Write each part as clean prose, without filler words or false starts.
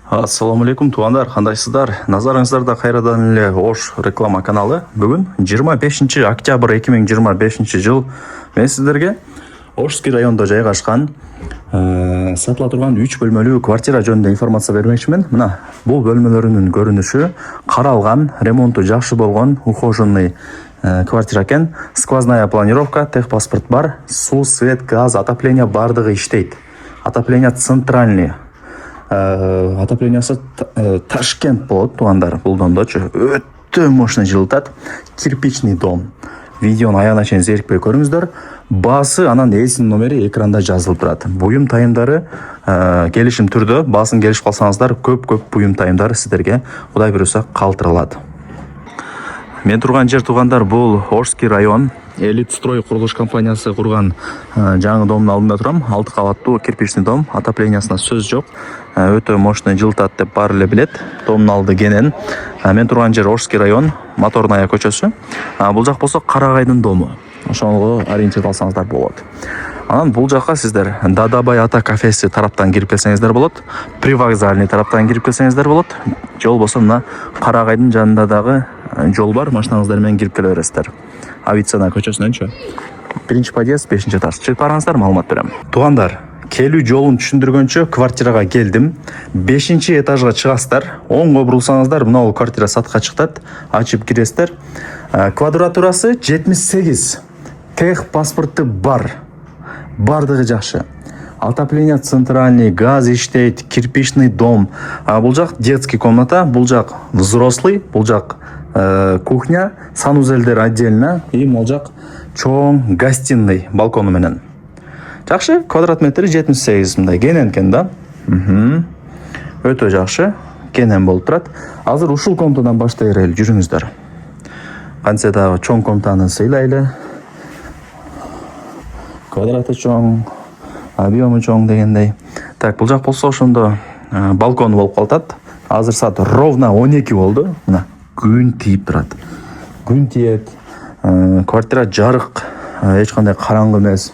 Ассаламу алейкум туугандар, кандайсыздар? Назарыңыздарда кайрадан эле Ош реклама каналы. Бүгүн 25 октябрь 2025 жыл мен сиздерге Ошский районунда жайгашкан сатыла турган 3 бөлмөлүү квартира жөнүндө информация бермекчимин. Мына бул бөлмөлөрүнүн көрүнүшү каралган, ремонту жакшы болгон, ухоженный квартира экен. Сквозная планировка, техпаспорт бар, суу, свет, газ, отопление бардыгы иштейт. Отопление центральный. Отоплениясы Ташкент болот туугандар. Бул домдочу өтө мощный жылытат. Кирпичный дом. Видеону аягына чейин зерикпей көрүңүздөр. Баасы анан эсин номери экранда жазылып турат. Буюм тайымдары келишим түрдө, баасын келишип калсаңыздар, көп буюм тайымдары сиздерге Кудай буюрса калтырылат. Мен турган жер туугандар бул Ошский район. Элит строй курулуш компаниясы курган жаңы домдун алдында турам. 6 кабаттуу кирпичный дом. Отоплениясына сөз жок. Өтө мощный жылытат деп баары эле билет. Домдун алды кенен. Мен турган жер Ошский район, Моторная көчөсү. Бул жак болсо Карагайдын дому. Ошого ориентир алсаңыздар болот. Анан бул жакка сиздер Дадабай ата кафеси тараптан кирип келсеңиздер болот. Привокзальный тараптан кирип келсеңиздер болот. Же болбосо мына Карагайдын жанында дагы жол бар, машинаңыздар менен кирип келе бересиздер. Авиценна көчөсүнөнчү. 1-подъезд, 5-этаж. Чыгып бараңыздар, маалымат берем. Туугандар, келүү жолун түшүндүргөнчө квартирага келдим. 5-этажга чыгасыздар. Оңго бурулсаңыздар, мына бул квартира сатка чыктат. Ачып киресиздер. Квадратурасы 78. Тех паспорту бар. Бардыгы жакшы. Отопление центральный, газ иштейт, кирпичный дом. Бул жак детский комната, бул жак взрослый, бул жак кухня, санузелдер отдельно, и бул жак чоң гостиный балкону менен. Жакшы, квадрат метри 78 мындай кенен экен да. Өтө жакшы, кенен болуп турат. Азыр ушул комнатадан баштай берели, жүрүңүздөр. Кантсе дагы чоң комнатаны сыйлайлы. Квадраты чоң, объему чоң дегендей. Так, бул жак болсо ошондо балкон болуп калат. Азыр саат ровно 12 болду. Мына күн тийип турат. Күн тиет. Квартира жарык, эч кандай караңгы эмес.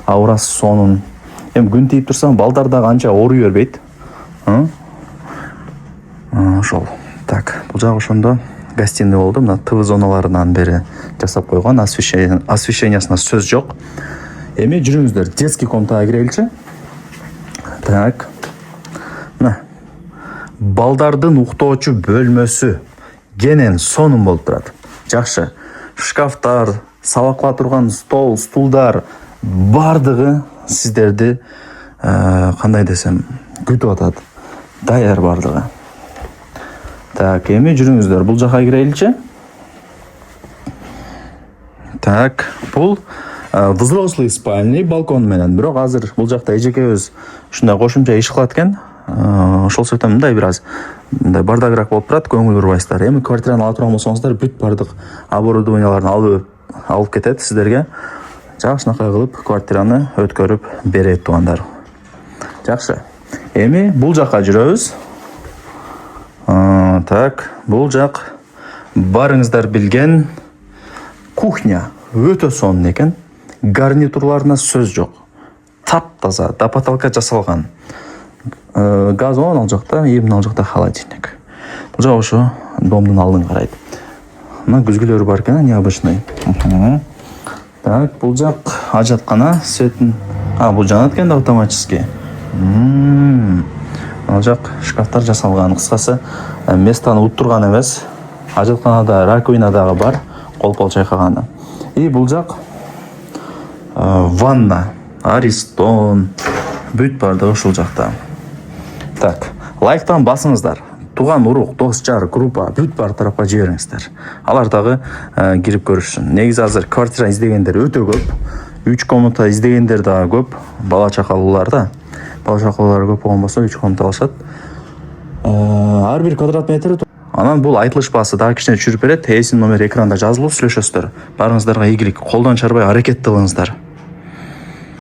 Аурасы сонун. Эми күн тийип турса, балдар дагы анча ооруй бербейт. Ошол. Так, бул жак ошондо гостиный болду. Мына ТВ зоналарынан бери жасап койгон, освещениясына сөз жок. Эми жүрүңүздөр, детский комнатага киреличи. Так. Мына балдардын уктоочу бөлмөсү кенен сонун болуп турат. Жакшы. Шкафтар, сабакла турган стол, стулдар бардыгы сиздерди кандай десем күтүп атат. Даяр бардыгы. Так, эми жүрүңүздөр, бул жака киреличи. Так, бул взрослый спальный балкон менен. Бирок азыр бул жакта эжекебиз ушундай кошумча иш кылат экен. Ошол себептен мындай бир аз бардагыраак болуп турат, көңүл бурбайсыздар. Эми квартираны ала турган болсоңуздар, бүт бардык оборудованияларын алып кетет сиздерге. Жакшынакай кылып квартираны өткөрүп берет туугандар. Жакшы. Эми бул жакка жүрөбүз. Так, бул жак барыңыздар билген кухня. Өтө сонун экен. Гарнитурларына сөз жок. Таптаза, до потолка жасалган. Газон ал жакта, эми ал жакта холодильник. Бул жак ошо домдун алдын карайт. Мына күзгүлөрү бар экен, необычный. Так, бул жак ажаткана, светін. Бул жанат экен да автоматически. Ал жак шкафтар жасалган. Кыскасы, местаны уттурган эмес. Ажатканада раковина дагы бар, кол чайкаганы. И бул жак ванна, Аристон, бүт бардыгы ушул жакта. Так, лайктан басыңыздар. Туган урук, дос, жар, группа бүт бар тарапка жибериңиздер. Алар дагы кирип көрүшсүн. Негизи азыр квартира издегендер өтө көп. 3 комната издегендер дагы көп. Бала чакалуулар да. Бала чакалуулар көп болгон болсо 3 комната алышат. Ар бир квадрат метри. Анан бул айтылыш баасы дагы кичине түшүрүп берет. Эсин номер экранда жазылып сүйлөшөсүздөр. Барыңыздарга ийгилик, колдон чарбай аракет кылыңыздар.